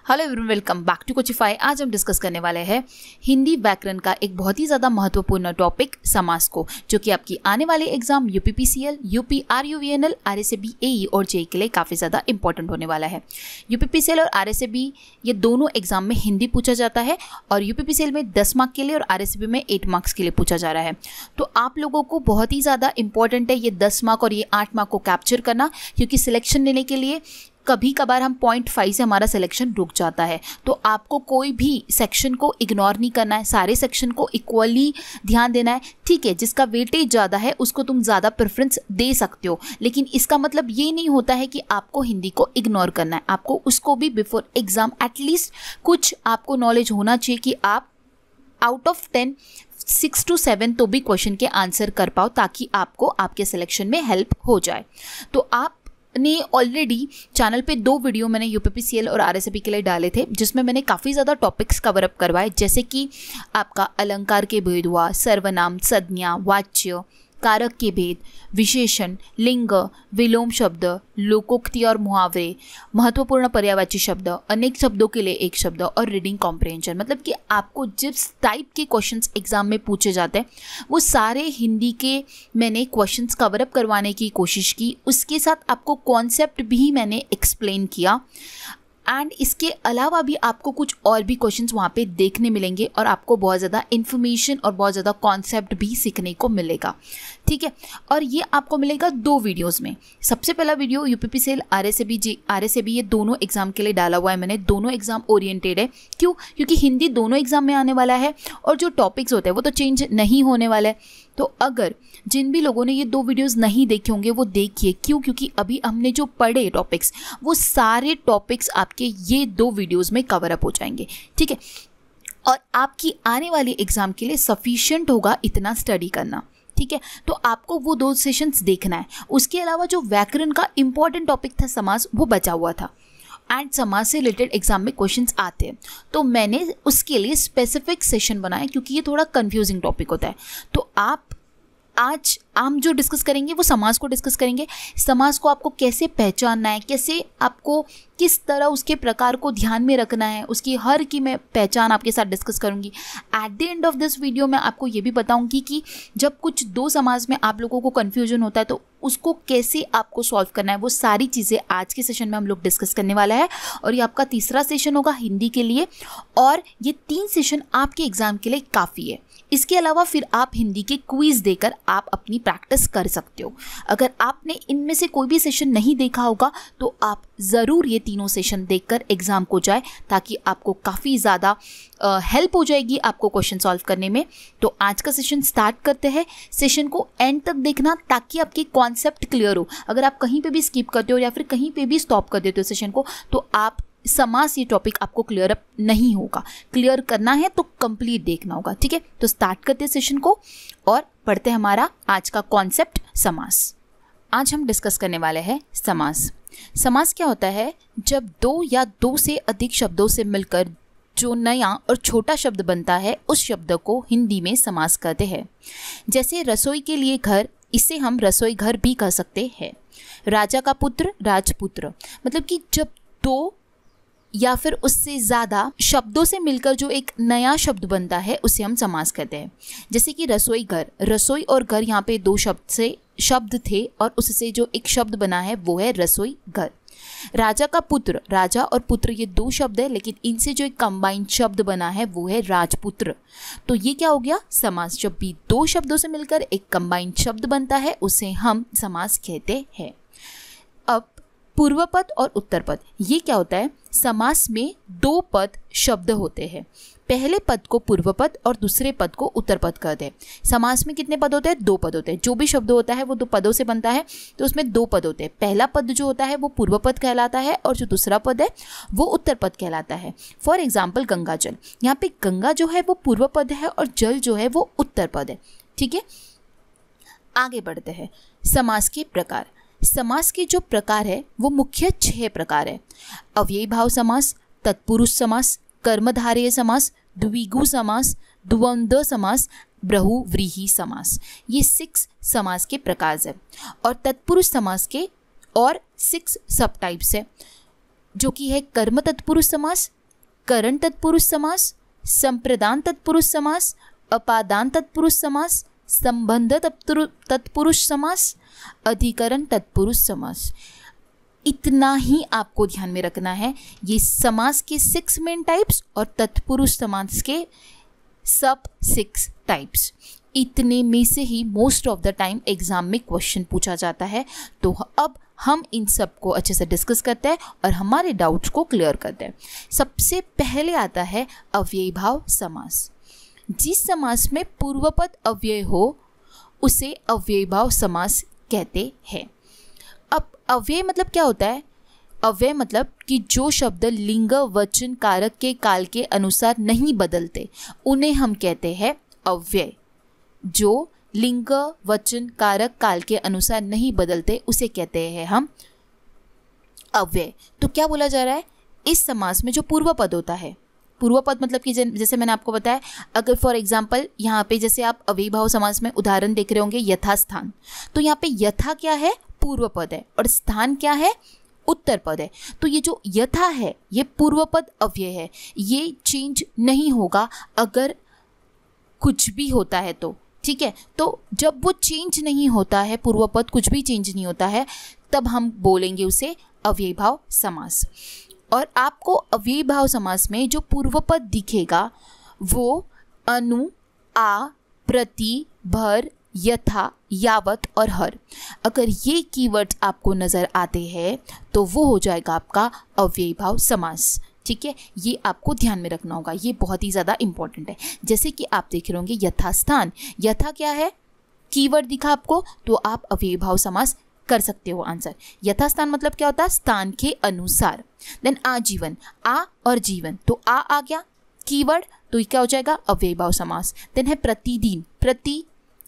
Hello everyone, welcome back to Coachify. आज हम discuss करने वाले हैं हिंदी व्याकरण का एक बहुत ही ज़्यादा महत्वपूर्ण टॉपिक समास को, जो कि आपकी आने वाले एग्जाम यूपीपीसीएल, यूपी आरयूवीएनएल, आरएसएबी, एई और जेई के लिए काफ़ी ज़्यादा इंपॉर्टेंट होने वाला है। यूपीपीसीएल और आरएसएबी ये दोनों एग्जाम में हिंदी पूछा जाता है और यूपीपीसीएल में 10 मार्क्स के लिए और आरएसएबी में 8 मार्क्स के लिए पूछा जा रहा है। तो आप लोगों को बहुत ही ज़्यादा इंपॉर्टेंट है ये 10 मार्क और ये 8 मार्क को कैप्चर करना, क्योंकि सिलेक्शन लेने के लिए कभी कभार हम 0.5 से हमारा सिलेक्शन रुक जाता है। तो आपको कोई भी सेक्शन को इग्नोर नहीं करना है, सारे सेक्शन को इक्वली ध्यान देना है। ठीक है, जिसका वेटेज ज़्यादा है उसको तुम ज़्यादा प्रेफरेंस दे सकते हो, लेकिन इसका मतलब ये नहीं होता है कि आपको हिंदी को इग्नोर करना है। आपको उसको भी बिफोर एग्ज़ाम एटलीस्ट कुछ आपको नॉलेज होना चाहिए कि आप आउट ऑफ 10 6 to 7 तो भी क्वेश्चन के आंसर कर पाओ, ताकि आपको आपके सिलेक्शन में हेल्प हो जाए। तो आप ने ऑलरेडी चैनल पे 2 वीडियो मैंने यूपीपीसीएल और आरएसएबी के लिए डाले थे, जिसमें मैंने काफ़ी ज़्यादा टॉपिक्स कवर अप करवाए, जैसे कि आपका अलंकार के भेद हुआ, सर्वनाम, संज्ञा, वाच्य, कारक के भेद, विशेषण, लिंग, विलोम शब्द, लोकोक्ति और मुहावरे, महत्वपूर्ण पर्यायवाची शब्द, अनेक शब्दों के लिए एक शब्द और रीडिंग कॉम्प्रिहेंशन। मतलब कि आपको जिस टाइप के क्वेश्चंस एग्जाम में पूछे जाते हैं वो सारे हिंदी के मैंने क्वेश्चंस कवर अप करवाने की कोशिश की। उसके साथ आपको कॉन्सेप्ट भी मैंने एक्सप्लेन किया एंड इसके अलावा भी आपको कुछ और भी क्वेश्चंस वहाँ पे देखने मिलेंगे और आपको बहुत ज़्यादा इन्फॉर्मेशन और बहुत ज़्यादा कॉन्सेप्ट भी सीखने को मिलेगा। ठीक है, और ये आपको मिलेगा 2 वीडियोस में। सबसे पहला वीडियो यूपीपीसीएल, आरएसएबी ये दोनों एग्जाम के लिए डाला हुआ है मैंने। दोनों एग्जाम ओरिएंटेड है, क्यों? क्योंकि हिंदी दोनों एग्जाम में आने वाला है और जो टॉपिक्स होते हैं वो तो चेंज नहीं होने वाला है। तो अगर जिन भी लोगों ने ये 2 वीडियोस नहीं देखे होंगे वो देखिए। क्यों? क्योंकि अभी हमने जो पढ़े टॉपिक्स वो सारे टॉपिक्स आपके ये 2 वीडियोस में कवर अप हो जाएंगे। ठीक है, और आपकी आने वाली एग्जाम के लिए सफिशिएंट होगा इतना स्टडी करना। ठीक है, तो आपको वो 2 सेशंस देखना है। उसके अलावा जो व्याकरण का इंपॉर्टेंट टॉपिक था समास, वो बचा हुआ था एंड समाज से रिलेटेड एग्जाम में क्वेश्चंस आते हैं, तो मैंने उसके लिए स्पेसिफिक सेशन बनाया, क्योंकि ये थोड़ा कंफ्यूजिंग टॉपिक होता है। तो आज हम जो डिस्कस करेंगे वो समाज को डिस्कस करेंगे। समाज को आपको कैसे पहचानना है, कैसे आपको किस तरह उसके प्रकार को ध्यान में रखना है, उसकी हर की मैं पहचान आपके साथ डिस्कस करूंगी। At the end of this video मैं आपको ये भी बताऊंगी कि जब कुछ 2 समाज में आप लोगों को कन्फ्यूजन होता है तो उसको कैसे आपको सॉल्व करना है। वो सारी चीज़ें आज के सेशन में हम लोग डिस्कस करने वाला है। और ये आपका तीसरा सेशन होगा हिंदी के लिए, और ये 3 सेशन आपके एग्जाम के लिए काफ़ी है। इसके अलावा फिर आप हिंदी के क्विज देकर आप अपनी प्रैक्टिस कर सकते हो। अगर आपने इनमें से कोई भी सेशन नहीं देखा होगा तो आप ज़रूर ये तीनों सेशन देखकर एग्ज़ाम को जाए, ताकि आपको काफ़ी ज़्यादा हेल्प हो जाएगी आपको क्वेश्चन सॉल्व करने में। तो आज का सेशन स्टार्ट करते हैं। सेशन को एंड तक देखना ताकि आपके कॉन्सेप्ट क्लियर हो। अगर आप कहीं पे भी स्किप करते हो या फिर कहीं पे भी स्टॉप कर देते हो सेशन को, तो आप समास ये टॉपिक आपको क्लियर अप नहीं होगा। क्लियर करना है तो कंप्लीट देखना होगा। ठीक है, तो स्टार्ट करते हैं सेशन को और पढ़ते हैं हमारा आज का कॉन्सेप्ट समास। आज हम डिस्कस करने वाले हैं समास। समास क्या होता है? जब 2 या 2 से अधिक शब्दों से मिलकर जो नया और छोटा शब्द बनता है उस शब्द को हिंदी में समास कहते हैं। जैसे रसोई के लिए घर, इसे हम रसोई घर भी कह सकते हैं। राजा का पुत्र, राजपुत्र। मतलब कि जब 2 या फिर उससे ज़्यादा शब्दों से मिलकर जो एक नया शब्द बनता है उसे हम समास कहते हैं। जैसे कि रसोई घर, रसोई और घर यहाँ पे 2 शब्द थे और उससे जो एक शब्द बना है वो है रसोई घर। राजा का पुत्र, राजा और पुत्र ये 2 शब्द है, लेकिन इनसे जो एक कंबाइंड शब्द बना है वो है राजपुत्र। तो ये क्या हो गया? समास। जब भी 2 शब्दों से मिलकर एक कंबाइंड शब्द बनता है उसे हम समास कहते हैं। अब पूर्व पद और उत्तर पद, ये क्या होता है? समास में 2 पद शब्द होते हैं। पहले पद को पूर्व पद और दूसरे पद को उत्तर पद कहते हैं। समास में कितने पद होते हैं? 2 पद होते हैं। जो भी शब्द होता है वो 2 पदों से बनता है, तो उसमें 2 पद होते हैं। पहला पद जो होता है वो पूर्व पद कहलाता है और जो दूसरा पद है वो उत्तर पद कहलाता है। फॉर एग्जाम्पल गंगा जल, यहाँ पे गंगा जो है वो पूर्व पद है और जल जो है वो उत्तर पद है। ठीक है, आगे बढ़ते हैं। समास के प्रकार। समास के जो प्रकार है वो मुख्य 6 प्रकार है। अव्ययी भाव समास, तत्पुरुष समास, कर्मधारय समास, द्विगु समास, द्वंद्व समास, बहुव्रीहि समास। ये 6 समास के प्रकार है। और तत्पुरुष समास के और 6 सब टाइप्स है। जो कि है कर्म तत्पुरुष समास, करण तत्पुरुष समास, संप्रदान तत्पुरुष समास, अपादान तत्पुरुष समास, संबंध तत्पुरुष समास, अधिकरण तत्पुरुष समास। इतना ही आपको ध्यान में रखना है। ये समास के 6 मेन टाइप्स और तत्पुरुष समास के सब 6 टाइप्स। इतने में से ही most of the time exam में क्वेश्चन पूछा जाता है। तो अब हम इन सब को अच्छे से डिस्कस करते हैं और हमारे डाउट्स को क्लियर करते हैं। सबसे पहले आता है अव्ययीभाव समास। जिस समास में पूर्वपद अव्यय हो उसे अव्ययीभाव समास कहते हैं। अब अव्यय मतलब क्या होता है? अव्यय मतलब कि जो शब्द लिंग, वचन, कारक के काल के अनुसार नहीं बदलते उन्हें हम कहते हैं अव्यय। जो लिंग, वचन, कारक, काल के अनुसार नहीं बदलते उसे कहते हैं हम अव्यय। तो क्या बोला जा रहा है? इस समास में जो पूर्व पद होता है, पूर्व पद मतलब कि जैसे मैंने आपको बताया, अगर फॉर एग्जाम्पल यहाँ पे जैसे आप अव्ययीभाव समास में उदाहरण देख रहे होंगे यथास्थान, तो यहाँ पे यथा क्या है? पूर्व पद है, और स्थान क्या है? उत्तर पद है। तो ये जो यथा है ये पूर्व पद अव्यय है, ये चेंज नहीं होगा अगर कुछ भी होता है तो, ठीक है। तो जब वो चेंज नहीं होता है, पूर्व पद कुछ भी चेंज नहीं होता है, तब हम बोलेंगे उसे अव्ययीभाव समास। और आपको अव्ययीभाव समास में जो पूर्व पद दिखेगा वो अनु, आ, प्रति, भर, यथा, यावत और हर। अगर ये कीवर्ड्स आपको नज़र आते हैं तो वो हो जाएगा आपका अव्ययीभाव समास, ठीक है। ये आपको ध्यान में रखना होगा, ये बहुत ही ज़्यादा इंपॉर्टेंट है। जैसे कि आप देख रहे होंगे यथास्थान, यथा क्या है? कीवर्ड दिखा आपको, तो आप अव्ययीभाव समास कर सकते हो आंसर। यथास्थान मतलब क्या होता है? स्थान के अनुसार। देन आजीवन, आ और जीवन, तो आ गया कीवर्ड, तो ये क्या हो जाएगा? अव्ययीभाव समास। देन है प्रतिदिन,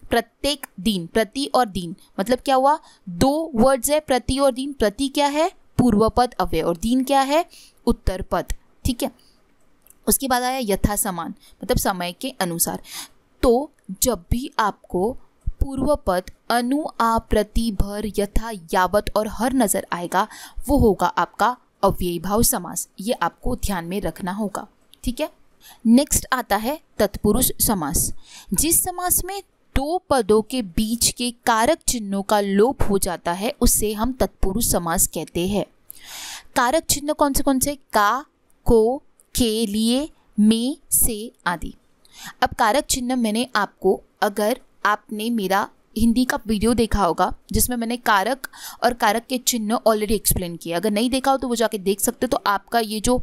प्रत्येक दिन, प्रति और दिन मतलब क्या हुआ? 2 वर्ड्स है, प्रति और दिन। प्रति क्या है? पूर्व पद अव्यय, और दिन क्या है? उत्तर पद, ठीक है। उसके बाद आया यथा समान मतलब समय के अनुसार। तो जब भी आपको पूर्व पद अनु, आ, प्रति, भर, यथा, यावत और हर नजर आएगा वो होगा आपका अव्ययीभाव समास। ये आपको ध्यान में रखना होगा, ठीक है। नेक्स्ट आता है तत्पुरुष समास। जिस समास में 2 पदों के बीच के कारक चिन्हों का लोप हो जाता है उसे हम तत्पुरुष समास कहते हैं। कारक चिन्ह कौन से? का, को, के, लिए, में, से आदि। अब कारक चिन्ह मैंने आपको, अगर आपने मेरा हिंदी का वीडियो देखा होगा जिसमें मैंने कारक और कारक के चिन्ह ऑलरेडी एक्सप्लेन किया, अगर नहीं देखा हो तो वो जाके देख सकते हो। तो आपका ये जो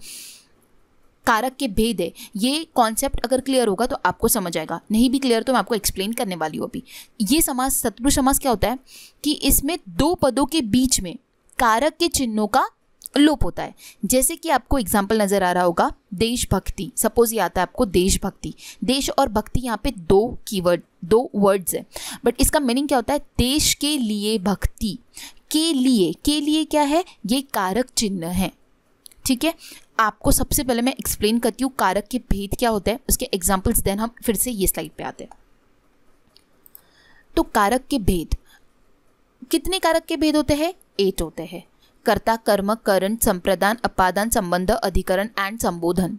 कारक के भेद है, ये कॉन्सेप्ट अगर क्लियर होगा तो आपको समझ आएगा। नहीं भी क्लियर तो मैं आपको एक्सप्लेन करने वाली हूँ अभी। ये समास, तत्पुरुष समास क्या होता है कि इसमें 2 पदों के बीच में कारक के चिन्हों का लोप होता है। जैसे कि आपको एग्जाम्पल नजर आ रहा होगा देशभक्ति, सपोज ये आता है आपको देशभक्ति। देश और भक्ति यहाँ पे 2 वर्ड्स है, बट इसका मीनिंग क्या होता है? देश के लिए भक्ति, के लिए क्या है? ये कारक चिन्ह है, ठीक है। आपको सबसे पहले मैं एक्सप्लेन करती हूँ कारक के भेद क्या होते हैं, उसके एग्जाम्पल्स, देन हम फिर से ये स्लाइड पे आते हैं। तो कारक के भेद, कितने कारक के भेद होते हैं? 8 होते हैं। कर्ता, कर्म, करण, संप्रदान, अपादान, संबंध, अधिकरण एंड संबोधन।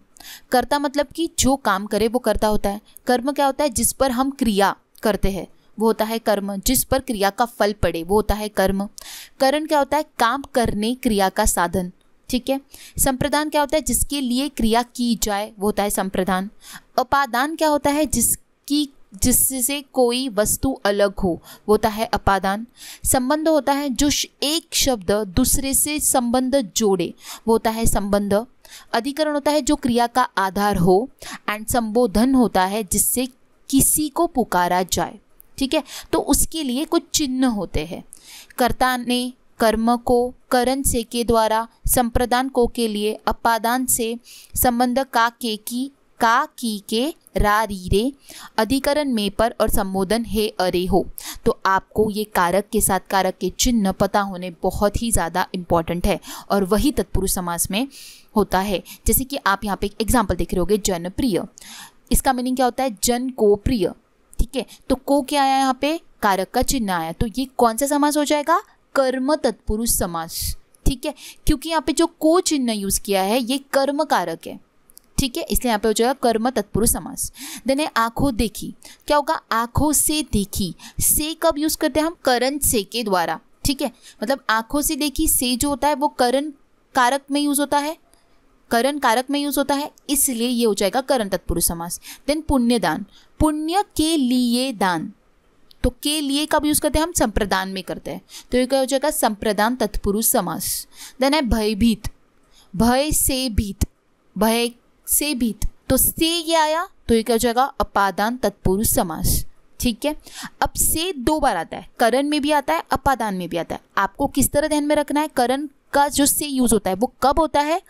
कर्ता मतलब कि जो काम करे वो कर्ता होता है। कर्म क्या होता है? जिस पर हम क्रिया करते हैं वो होता है कर्म। जिस पर क्रिया का फल पड़े वो होता है कर्म। करण क्या होता है? काम करने क्रिया का साधन, ठीक है। संप्रदान क्या होता है? जिसके लिए क्रिया की जाए वो होता है संप्रदान। अपादान क्या होता है? जिससे कोई वस्तु अलग हो वो होता है अपादान। संबंध होता है जो एक शब्द दूसरे से संबंध जोड़े वो होता है संबंध। अधिकरण होता है जो क्रिया का आधार हो। एंड संबोधन होता है जिससे किसी को पुकारा जाए, ठीक है। तो उसके लिए कुछ चिन्ह होते हैं। कर्ता ने कर्म को, करण से के द्वारा, संप्रदान को के लिए, अपादान से, संबंध का के की, का की के, रा री रे, अधिकरण में पर और संबोधन हे अरे हो। तो आपको ये कारक के साथ कारक के चिन्ह पता होने बहुत ही ज़्यादा इम्पॉर्टेंट है और वही तत्पुरुष समास में होता है। जैसे कि आप यहाँ पे एक एग्जाम्पल देख रहे होगे जनप्रिय, इसका मीनिंग क्या होता है? जन को प्रिय, ठीक है। तो को क्या आया यहाँ पे? कारक का चिन्ह आया। तो ये कौन सा समास हो जाएगा? कर्म तत्पुरुष समास, ठीक है। क्योंकि यहाँ पे जो को चिन्ह यूज किया है ये कर्म कारक है, ठीक है, इसलिए यहाँ पे हो जाएगा कर्म तत्पुरुष समास। देन है आंखों देखी, क्या होगा, आंखों से देखी। से कब यूज करते हैं हम, करण से के द्वारा, ठीक है, मतलब आंखों से देखी, से जो होता है वो करण कारक में यूज होता है, करण कारक में यूज होता है, इसलिए ये हो जाएगा करण तत्पुरुष समास। देन पुण्यदान, पुण्य के लिए दान, तो के लिए कब यूज करते हैं हम, संप्रदान में करते हैं, तो ये क्या हो जाएगा संप्रदान तत्पुरुष समास। देन है भयभीत, भय से भीत, भय से भीत, तो से ये आया तो ये क्या हो जाएगा अपादान तत्पुरुष समास। ठीक है, अब से दो बार आता है, करण में भी आता है, अपादान में भी आता है। आपको किस तरह ध्यान में रखना है, करण का जो से यूज होता है वो कब होता है,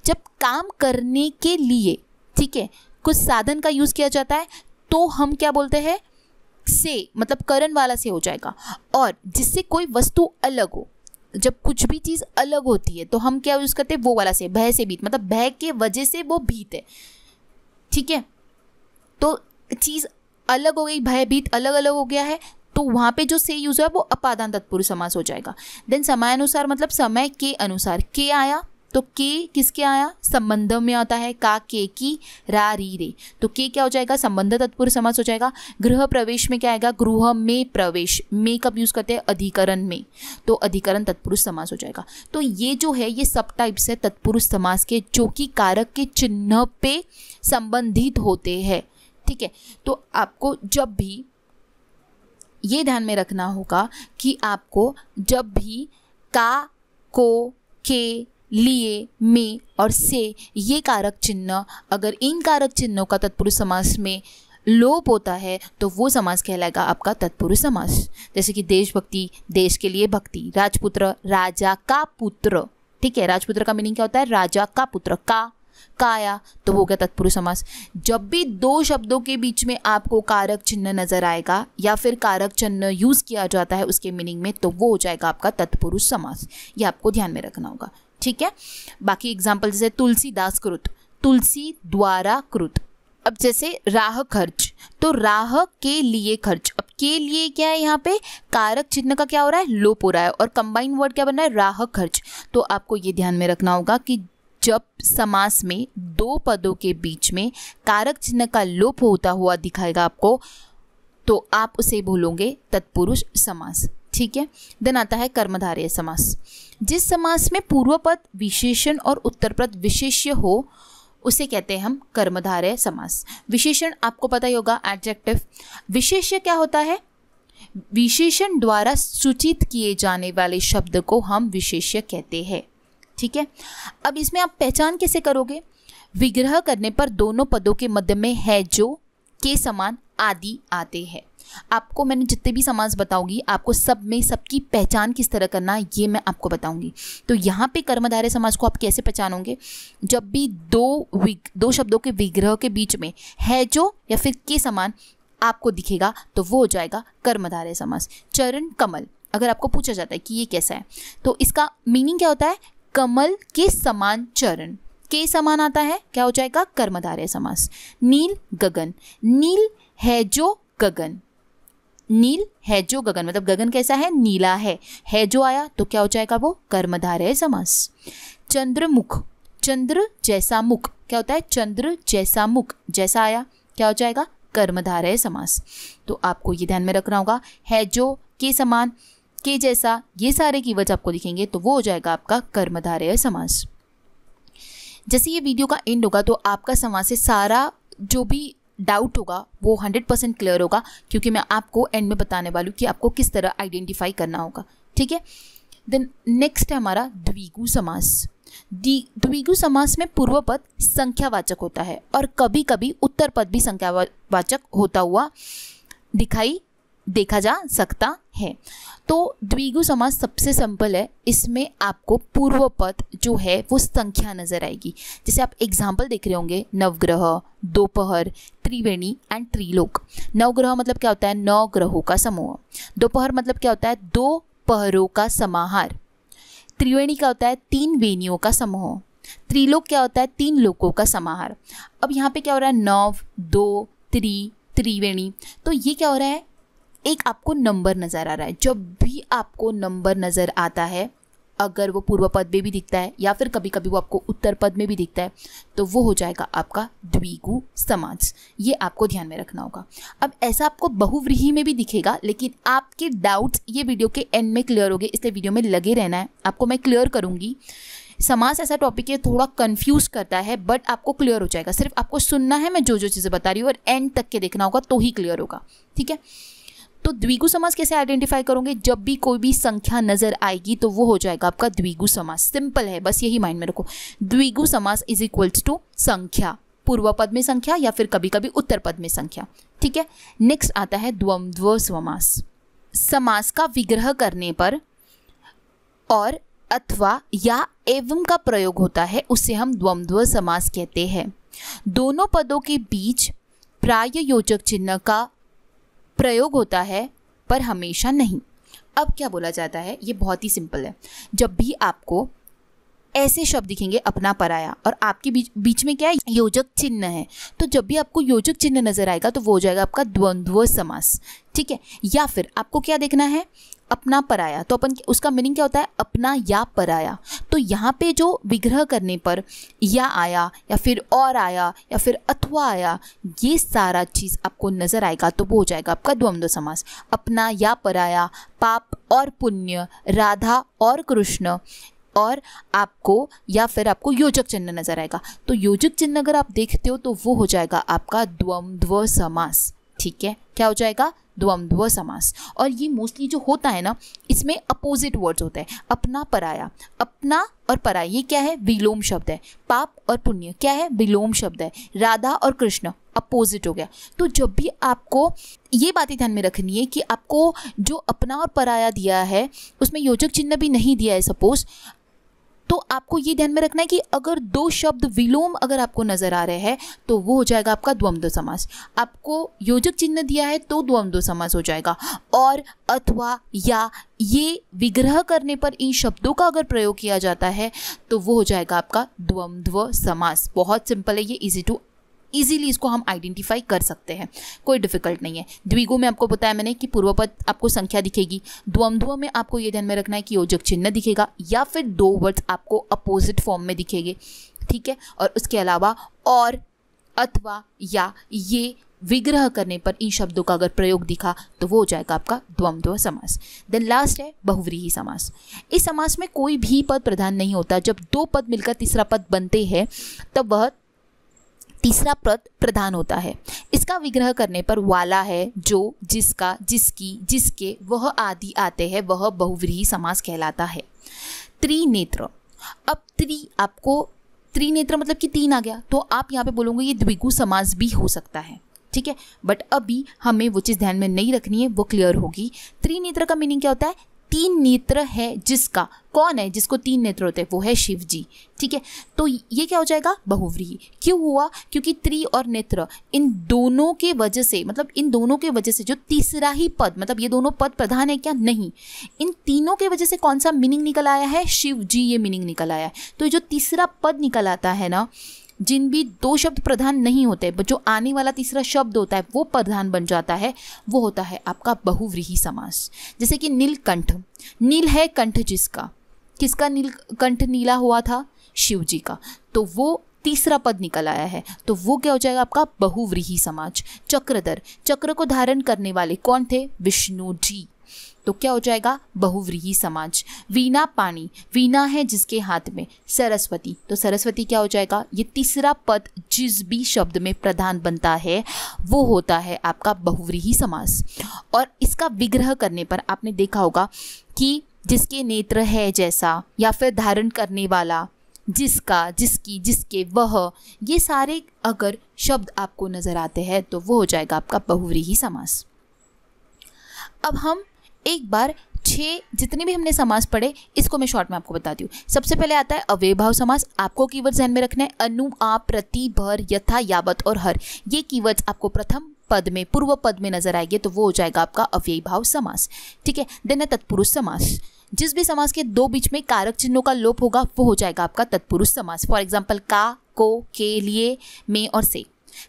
जब काम करने के लिए, ठीक है, कुछ साधन का यूज किया जाता है तो हम क्या बोलते हैं, से, मतलब करण वाला से हो जाएगा। और जिससे कोई वस्तु अलग हो, जब कुछ भी चीज़ अलग होती है तो हम क्या यूज़ करते हैं, वो वाला से, भय से भीत, मतलब भय के वजह से वो भीत है। ठीक है, तो चीज़ अलग हो गई, भय भीत अलग अलग हो गया है, तो वहाँ पे जो से यूज है वो अपादान तत्पुरुष समास हो जाएगा। देन समयानुसार, मतलब समय के अनुसार, के आया तो के किसके आया, संबंध में आता है, का के की रा री रे, तो के क्या हो जाएगा संबंध तत्पुरुष समास हो जाएगा। गृह प्रवेश में क्या आएगा, गृह में प्रवेश, में कब यूज करते हैं, अधिकरण में, तो अधिकरण तत्पुरुष समास हो जाएगा। तो ये जो है ये सब टाइप्स है तत्पुरुष समास के, जो कि कारक के चिन्ह पे संबंधित होते हैं। ठीक है, तो आपको जब भी ये ध्यान में रखना होगा कि आपको जब भी का, को, के, लिए, में और से ये कारक चिन्ह, अगर इन कारक चिन्हों का तत्पुरुष समास में लोप होता है तो वो समास कहलाएगा आपका तत्पुरुष समास। जैसे कि देशभक्ति, देश के लिए भक्ति, राजपुत्र, राजा का पुत्र। ठीक है, राजपुत्र का मीनिंग क्या होता है, राजा का पुत्र, का आया तो हो गया तत्पुरुष समास। जब भी दो शब्दों के बीच में आपको कारक चिन्ह नजर आएगा या फिर कारक चिन्ह यूज किया जाता है उसके मीनिंग में, तो वो हो जाएगा आपका तत्पुरुष समास। ये आपको ध्यान में रखना होगा। ठीक है, बाकी एग्जाम्पल जैसे तुलसीदास कृत, तुलसी द्वारा कृत। अब जैसे राह खर्च, तो राह के लिए खर्च, अब के लिए क्या है, यहाँ पे कारक चिन्ह का क्या हो रहा है, लोप हो रहा है, और कंबाइन वर्ड क्या बन रहा है, राह खर्च। तो आपको ये ध्यान में रखना होगा कि जब समास में दो पदों के बीच में कारक चिन्ह का लोप होता हुआ दिखाएगा आपको, तो आप उसे बोलोगे तत्पुरुष समास। ठीक है, देन आता है कर्मधारय समास। जिस समास में पूर्व पद विशेषण और उत्तर पद विशेष्य हो उसे कहते हैं हम कर्मधारय समास। विशेषण आपको पता ही होगा, एडजेक्टिव। विशेष्य क्या होता है, विशेषण द्वारा सूचित किए जाने वाले शब्द को हम विशेष्य कहते हैं। ठीक है, अब इसमें आप पहचान कैसे करोगे, विग्रह करने पर दोनों पदों के मध्य में है जो, के समान आदि आते हैं। आपको मैंने जितने भी समास बताऊंगी आपको सब में सबकी पहचान किस तरह करना है ये मैं आपको बताऊंगी। तो यहाँ पे कर्मधारय समास को आप कैसे पहचानोगे, जब भी दो शब्दों के विग्रह के बीच में है जो या फिर के समान आपको दिखेगा तो वो हो जाएगा कर्मधारय समास। चरण कमल, अगर आपको पूछा जाता है कि ये कैसा है तो इसका मीनिंग क्या होता है, कमल के समान चरण, के समान आता है, क्या हो जाएगा कर्मधारय समास। नील गगन, नील है जो गगन, नील है जो गगन, मतलब गगन कैसा है, नीला है जो आया तो क्या हो जाएगा वो कर्मधारय समास। चंद्रमुख, चंद्र जैसा मुख, क्या होता है चंद्र जैसा मुख, जैसा आया क्या हो जाएगा कर्मधारय समास। तो आपको ये ध्यान में रखना होगा, है जो, के समान, के जैसा, ये सारे कीवर्ड्स आपको दिखेंगे तो वो हो जाएगा आपका कर्मधारय समास। जैसे ये वीडियो का एंड होगा तो आपका समास से सारा जो भी डाउट होगा वो 100% क्लियर होगा, क्योंकि मैं आपको एंड में बताने वाली हूँ कि आपको किस तरह आइडेंटिफाई करना होगा। ठीक है, देन नेक्स्ट है हमारा द्विगु समास। द्विगु समास में पूर्व पद संख्यावाचक होता है और कभी कभी उत्तर पद भी संख्यावाचक होता हुआ देखा जा सकता है। तो द्विगु समास सबसे सिंपल है, इसमें आपको पूर्व पद जो है वो संख्या नजर आएगी। जैसे आप एग्जाम्पल देख रहे होंगे, नवग्रह, दोपहर, त्रिवेणी एंड त्रिलोक। नवग्रह मतलब क्या होता है, 9 ग्रहों का समूह। दोपहर मतलब क्या होता है, 2 पहरों का समाहार। त्रिवेणी क्या होता है, 3 वेणियों का समूह। त्रिलोक क्या होता है, 3 लोकों का समाहार। अब यहाँ पे क्या हो रहा है, 9, 2, त्रिवेणी, तो ये क्या हो रहा है, एक आपको नंबर नज़र आ रहा है। जब भी आपको नंबर नज़र आता है अगर वो पूर्व पद में भी दिखता है या फिर कभी कभी वो आपको उत्तर पद में भी दिखता है तो वो हो जाएगा आपका द्विगु समास। ये आपको ध्यान में रखना होगा। अब ऐसा आपको बहुव्रीहि में भी दिखेगा, लेकिन आपके डाउट्स ये वीडियो के एंड में क्लियर होंगे, इसलिए वीडियो में लगे रहना है, आपको मैं क्लियर करूँगी। समास ऐसा टॉपिक है थोड़ा कंफ्यूज करता है, बट आपको क्लियर हो जाएगा। सिर्फ आपको सुनना है मैं जो जो चीज़ें बता रही हूँ और एंड तक के देखना होगा तो ही क्लियर होगा, ठीक है। तो द्विगु समास कैसे आइडेंटिफाई करोगे? जब भी कोई भी संख्या नजर आएगी तो वो हो जाएगा आपका द्विगु समास। सिंपल है, बस यही माइंड में रखो। द्विगु समास इज इक्वल्स टू संख्या, पूर्व पद में संख्या या फिर कभी कभी उत्तर पद में संख्या, ठीक है। नेक्स्ट आता है द्वंद्व समास। समास का विग्रह करने पर और अथवा या एवं का प्रयोग होता है, उससे हम द्वंद्व समास कहते हैं। दोनों पदों के बीच प्रायोजक चिन्ह का प्रयोग होता है पर हमेशा नहीं। अब क्या बोला जाता है, ये बहुत ही सिंपल है। जब भी आपको ऐसे शब्द दिखेंगे अपना पराया और आपके बीच में क्या है, योजक चिन्ह है, तो जब भी आपको योजक चिन्ह नजर आएगा तो वो हो जाएगा आपका द्वंद्व समास, ठीक है। या फिर आपको क्या देखना है, अपना पराया, तो अपन उसका मीनिंग क्या होता है, अपना या पराया। तो यहाँ पे जो विग्रह करने पर या आया या फिर और आया या फिर अथवा आया, ये सारा चीज़ आपको नजर आएगा तो वो हो जाएगा आपका द्वंद्व समास। अपना या पराया, पाप और पुण्य, राधा और कृष्ण, और आपको या फिर आपको योजक चिन्ह नजर आएगा, तो योजक चिन्ह अगर आप देखते हो तो वो हो जाएगा आपका द्वंद्व समास, ठीक है। क्या हो जाएगा, द्वंद्व समास। और ये मोस्टली जो होता है ना, इसमें अपोजिट वर्ड्स होते हैं। अपना पराया, अपना और पराया ये क्या है, विलोम शब्द है। पाप और पुण्य क्या है, विलोम शब्द है। राधा और कृष्ण अपोजिट हो गया। तो जब भी आपको ये बातें ध्यान में रखनी है कि आपको जो अपना और पराया दिया है उसमें योजक चिन्ह भी नहीं दिया है सपोज, तो आपको ये ध्यान में रखना है कि अगर दो शब्द विलोम अगर आपको नजर आ रहे हैं तो वो हो जाएगा आपका द्वंद्व समास। आपको योजक चिन्ह दिया है तो द्वंद्व समास हो जाएगा। और अथवा या ये विग्रह करने पर इन शब्दों का अगर प्रयोग किया जाता है तो वो हो जाएगा आपका द्वंद्व समास। बहुत सिंपल है ये, इजीली इसको हम आइडेंटिफाई कर सकते हैं, कोई डिफिकल्ट नहीं है। द्विगु में आपको बताया मैंने कि पूर्व पद आपको संख्या दिखेगी, द्वंद्व में आपको ये ध्यान में रखना है कि योजक चिन्ह दिखेगा या फिर दो वर्ड्स आपको अपोजिट फॉर्म में दिखेंगे, ठीक है। और उसके अलावा और अथवा या ये विग्रह करने पर इन शब्दों का अगर प्रयोग दिखा तो वो हो जाएगा आपका द्वंद्व समास। देन लास्ट है बहुव्रीहि समास। इस समास में कोई भी पद प्रधान नहीं होता। जब दो पद मिलकर तीसरा पद बनते हैं तब वह तीसरा पद प्रधान होता है। इसका विग्रह करने पर वाला है, जो, जिसका, जिसकी, जिसके, वह आदि आते हैं, वह बहुव्रीहि समास कहलाता है। त्रिनेत्र, अब आपको त्रिनेत्र मतलब कि तीन आ गया, तो आप यहाँ पे बोलोगे ये द्विगु समास भी हो सकता है, ठीक है। बट अभी हमें वो चीज़ ध्यान में नहीं रखनी है, वो क्लियर होगी। त्रिनेत्र का मीनिंग क्या होता है, तीन नेत्र है जिसका, कौन है जिसको तीन नेत्र होते हैं, वो है शिव जी, ठीक है। तो ये क्या हो जाएगा, बहुव्रीहि। क्यों हुआ, क्योंकि त्रि और नेत्र इन दोनों के वजह से, मतलब इन दोनों के वजह से जो तीसरा ही पद, मतलब ये दोनों पद प्रधान है क्या, नहीं, इन तीनों के वजह से कौन सा मीनिंग निकल आया है, शिव जी, ये मीनिंग निकल आया है। तो जो तीसरा पद निकल आता है ना, जिन भी दो शब्द प्रधान नहीं होते, जो आने वाला तीसरा शब्द होता है वो प्रधान बन जाता है, वो होता है आपका बहुव्रीहि समास। जैसे कि नीलकंठ, नील है कंठ जिसका, किसका नीलकंठ नीला हुआ था, शिव जी का, तो वो तीसरा पद निकल आया है, तो वो क्या हो जाएगा आपका बहुव्रीहि समास। चक्रधर, चक्र को धारण करने वाले कौन थे, विष्णु जी, तो क्या हो जाएगा बहुव्रीहि समास। वीणा पाणी, वीणा है जिसके हाथ में, सरस्वती, तो सरस्वती क्या हो जाएगा, ये तीसरा पद जिस भी शब्द में प्रधान बनता है वो होता है आपका बहुव्रीहि समास। और इसका विग्रह करने पर आपने देखा होगा कि जिसके नेत्र है जैसा, या फिर धारण करने वाला, जिसका, जिसकी, जिसके, वह, ये सारे अगर शब्द आपको नजर आते हैं तो वो हो जाएगा आपका बहुव्रीहि समास। अब हम एक बार 6 जितने भी हमने समास पढ़े इसको मैं शॉर्ट में आपको बताती हूँ। सबसे पहले आता है अव्ययभाव समास। आपको कीवर्ड्स ध्यान में रखना है, अनु, आ, प्रति, भर, यथा, यावत और हर। ये कीवर्ड्स आपको प्रथम पद में, पूर्व पद में नजर आएंगे तो वो हो जाएगा आपका अव्ययभाव समास, ठीक है। देन है तत्पुरुष समास। जिस भी समास के दो बीच में कारक चिन्हों का लोप होगा वो हो जाएगा आपका तत्पुरुष समास। फॉर एग्जाम्पल का, को, के, लिए, में और से।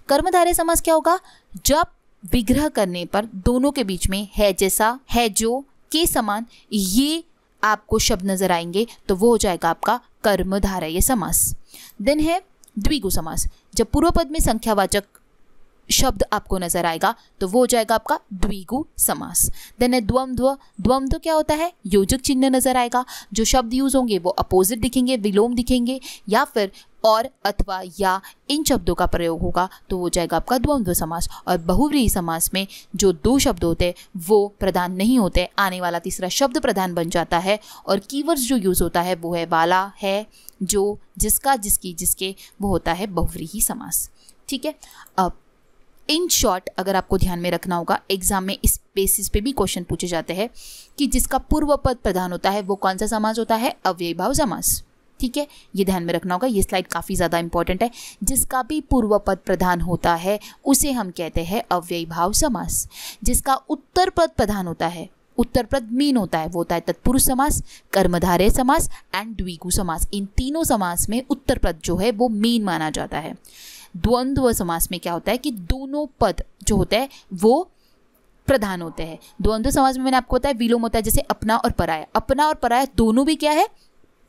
कर्मधारय समास क्या होगा, जब विग्रह करने पर दोनों के बीच में है जैसा, है जो, के समान, ये आपको शब्द नजर आएंगे तो वो हो जाएगा आपका कर्मधारय समास। देन है द्विगु समास। जब पूर्व पद में संख्यावाचक शब्द आपको नजर आएगा तो वो हो जाएगा आपका द्विगु समास। देन है द्वंद्व। द्वंद्व क्या होता है? योजक चिन्ह नजर आएगा, जो शब्द यूज होंगे वो अपोजिट दिखेंगे, विलोम दिखेंगे, या फिर और, अथवा, या इन शब्दों का प्रयोग होगा तो हो जाएगा आपका द्वंद्व समास। और बहुव्रीहि समास में जो दो शब्द होते हैं वो प्रधान नहीं होते, आने वाला तीसरा शब्द प्रधान बन जाता है। और कीवर्ड्स जो यूज होता है वो है वाला, है, जो, जिसका, जिसकी, जिसके, वो होता है बहुव्रीहि समास। ठीक है। अब इन शॉर्ट अगर आपको ध्यान में रखना होगा, एग्जाम में इस बेसिस पे भी क्वेश्चन पूछे जाते हैं कि जिसका पूर्व पद प्रधान होता है वो कौन सा समास होता है? अव्ययीभाव समास। ठीक है, ये ध्यान में रखना होगा, ये स्लाइड काफ़ी ज़्यादा इंपॉर्टेंट है। जिसका भी पूर्व पद प्रधान होता है उसे हम कहते हैं अव्ययीभाव समास। जिसका उत्तर पद प्रधान होता है, उत्तर पद मीन होता है, वो होता है तत्पुरुष समास, कर्मधारय समास एंड द्विगु समास। इन तीनों समास में उत्तर पद जो है वो मीन माना जाता है। द्वंद्व समास में क्या होता है कि दोनों पद जो होते हैं वो प्रधान होते हैं। द्वंद्व समास में मैंने आपको बताया विलोम होता है, जैसे अपना और पराया। अपना और पराया दोनों भी क्या है?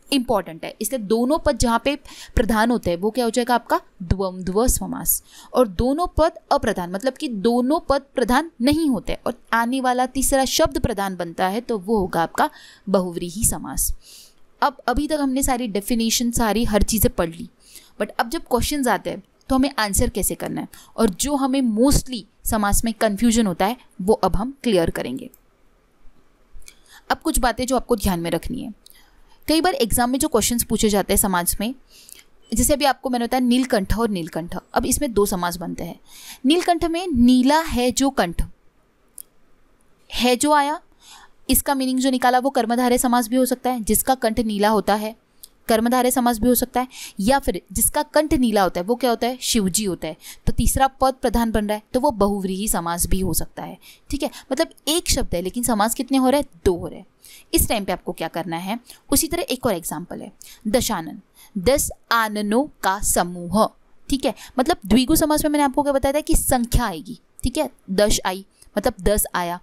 इंपॉर्टेंट है, इसलिए दोनों पद जहाँ पे प्रधान होते हैं वो क्या हो जाएगा आपका द्वंद्व समास। और दोनों पद अप्रधान, मतलब कि दोनों पद प्रधान नहीं होते और आने वाला तीसरा शब्द प्रधान बनता है तो वो होगा आपका बहुव्रीहि समास। अब अभी तक हमने सारी डेफिनेशन, सारी हर चीज़ें पढ़ ली, बट अब जब क्वेश्चंस आते हैं तो हमें आंसर कैसे करना है, और जो हमें मोस्टली समास में कन्फ्यूजन होता है वो अब हम क्लियर करेंगे। अब कुछ बातें जो आपको ध्यान में रखनी है। कई बार एग्जाम में जो क्वेश्चंस पूछे जाते हैं समाज में, जैसे अभी आपको मैंने बताया नीलकंठ और नीलकंठ, अब इसमें दो समास बनते हैं। नीलकंठ में नीला है जो कंठ है जो आया, इसका मीनिंग जो निकाला वो कर्मधारय समास भी हो सकता है, जिसका कंठ नीला होता है कर्मधारय समास भी हो सकता है, या फिर जिसका कंठ नीला होता है वो क्या होता है? शिवजी होता है, तो तीसरा पद प्रधान बन रहा है तो वो बहुव्रीहि समास भी हो सकता है। ठीक है, मतलब एक शब्द है लेकिन समास कितने हो रहे हैं? दो हो रहे हैं। इस टाइम पे आपको क्या करना है? उसी तरह एक और एग्जाम्पल है दशानन, 10 आननों का समूह। ठीक है, मतलब द्विगु समास में मैंने आपको क्या बताया था कि संख्या आएगी। ठीक है, 10 आई मतलब 10 आया,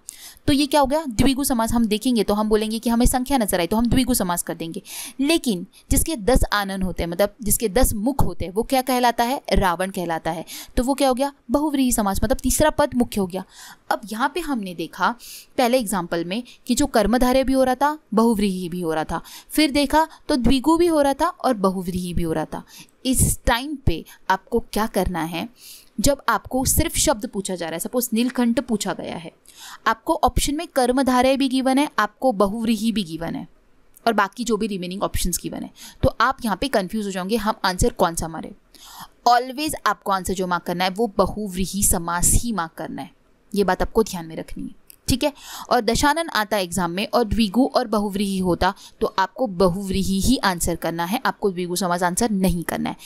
तो ये क्या हो गया? द्विगु समास। हम देखेंगे तो हम बोलेंगे कि हमें संख्या नजर आई तो हम द्विगु समास कर देंगे। लेकिन जिसके 10 आनन होते हैं, मतलब जिसके 10 मुख होते हैं, वो क्या कहलाता है? रावण कहलाता है, तो वो क्या हो गया? बहुव्रीहि समास, मतलब तीसरा पद मुख्य हो गया। अब यहाँ पे हमने देखा पहले एग्जाम्पल में कि जो कर्मधारय भी हो रहा था, बहुव्रीहि भी हो रहा था, फिर देखा तो द्विगु भी हो रहा था और बहुव्रीहि भी हो रहा था। इस टाइम पे आपको क्या करना है? जब आपको सिर्फ शब्द पूछा जा रहा है, सपोज नीलकंठ पूछा गया है, आपको ऑप्शन में कर्मधारय भी गिवन है, आपको बहुव्रीहि भी गिवन है, और बाकी जो भी रिमेनिंग ऑप्शंस गिवन है, तो आप यहाँ पे कंफ्यूज हो जाओगे हम आंसर कौन सा मारे। ऑलवेज आपको आंसर जो मार्क करना है वो बहुव्रीहि समास ही मार्क करना है, ये बात आपको ध्यान में रखनी है। ठीक है, और दशानन आता एग्जाम में और द्विगु और बहुव्रीहि होता तो आपको बहुव्रीहि ही आंसर करना है, आपको द्विगु समास आंसर नहीं करना है।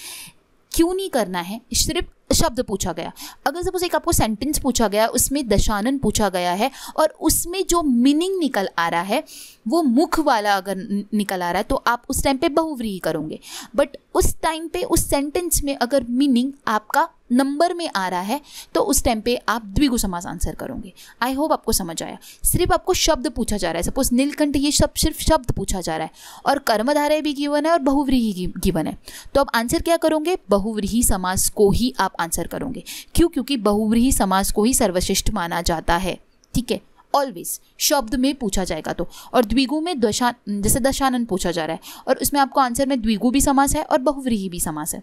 क्यों नहीं करना है? सिर्फ शब्द पूछा गया, अगर सपोज एक आपको सेंटेंस पूछा गया, उसमें दशानन पूछा गया है और उसमें जो मीनिंग निकल आ रहा है वो मुख वाला अगर निकल आ रहा है तो आप उस टाइम पे बहुव्रीहि करोगे। बट उस टाइम पे उस सेंटेंस में अगर मीनिंग आपका नंबर में आ रहा है तो उस टाइम पे आप द्विगु समास आंसर करोगे। आई होप आपको समझ आया। सिर्फ आपको शब्द पूछा जा रहा है, सपोज नीलकंठ, ये सब सिर्फ शब्द पूछा जा रहा है और कर्मधारय भी गिवन है और बहुव्रीहि गिवन है, तो आप आंसर क्या करोगे? बहुव्रीहि समास को ही आप आंसर करोगे। क्यों? क्योंकि बहुव्रीहि समास को ही सर्वश्रेष्ठ माना जाता है। ठीक है, ऑलवेज शब्द में पूछा जाएगा तो, और द्विगु में जैसे दशानन पूछा जा रहा है और उसमें आपको आंसर में द्विगु भी समास है और बहुव्रीहि भी समास है,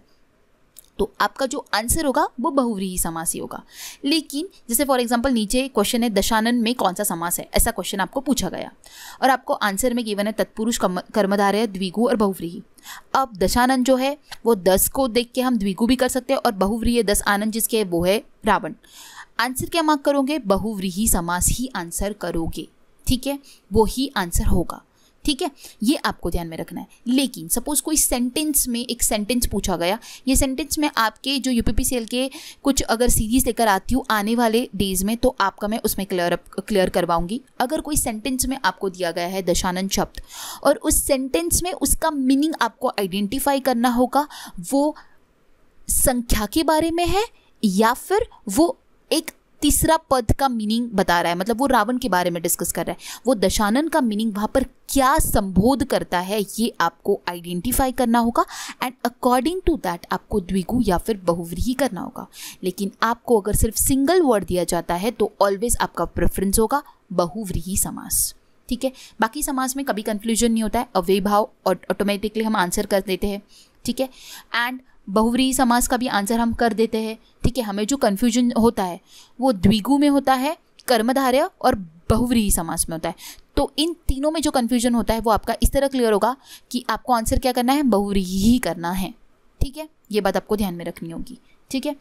तो आपका जो आंसर होगा वो बहुव्रीहि समास ही होगा। लेकिन जैसे फॉर एग्जांपल नीचे क्वेश्चन है दशानन में कौन सा समास है, ऐसा क्वेश्चन आपको पूछा गया और आपको आंसर में गिवन है तत्पुरुष, कर्मधारय, द्विगु और बहुव्रीहि। अब दशानन जो है वो 10 को देख के हम द्विगु भी कर सकते हैं और बहुव्रीहि 10 आनंद जिसके है वो है रावण। आंसर क्या मार्क करोगे? बहुव्रीहि समास ही आंसर करोगे। ठीक है, वो ही आंसर होगा। ठीक है, ये आपको ध्यान में रखना है। लेकिन सपोज कोई सेंटेंस में एक सेंटेंस पूछा गया, ये सेंटेंस में आपके जो यूपीपीसीएल के कुछ अगर सीरीज लेकर आती हूँ आने वाले डेज में तो आपका मैं उसमें क्लियर करवाऊंगी। अगर कोई सेंटेंस में आपको दिया गया है दशानन शब्द और उस सेंटेंस में उसका मीनिंग आपको आइडेंटिफाई करना होगा, वो संख्या के बारे में है या फिर वो एक तीसरा पद का मीनिंग बता रहा है, मतलब वो रावण के बारे में डिस्कस कर रहा है। वो दशानन का मीनिंग वहाँ पर क्या संबोध करता है ये आपको आइडेंटिफाई करना होगा एंड अकॉर्डिंग टू दैट आपको द्विगु या फिर बहुव्रीहि करना होगा। लेकिन आपको अगर सिर्फ सिंगल वर्ड दिया जाता है तो ऑलवेज आपका प्रेफरेंस होगा बहुव्रीहि समास, ठीक है। बाकी समास में कभी कंफ्यूजन नहीं होता है, अव्ययी भाव और ऑटोमेटिकली हम आंसर कर देते हैं, ठीक है। एंड बहुव्रीहि समास का भी आंसर हम कर देते हैं, ठीक है। हमें जो कन्फ्यूजन होता है वो द्विगु में होता है, कर्मधारय और बहुव्रीहि समास में होता है। तो इन तीनों में जो कन्फ्यूजन होता है वो आपका इस तरह क्लियर होगा कि आपको आंसर क्या करना है, बहुव्रीहि ही करना है, ठीक है। ये बात आपको ध्यान में रखनी होगी, ठीक है।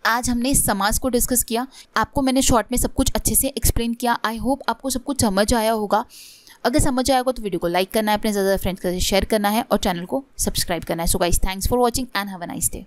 आज हमने समास को डिस्कस किया, आपको मैंने शॉर्ट में सब कुछ अच्छे से एक्सप्लेन किया। आई होप आपको सब कुछ समझ आया होगा। अगर समझ आया होगा तो वीडियो को लाइक करना है, अपने ज़्यादा फ्रेंड्स के साथ शेयर करना है और चैनल को सब्सक्राइब करना है। So guys, thanks for watching and have a nice day.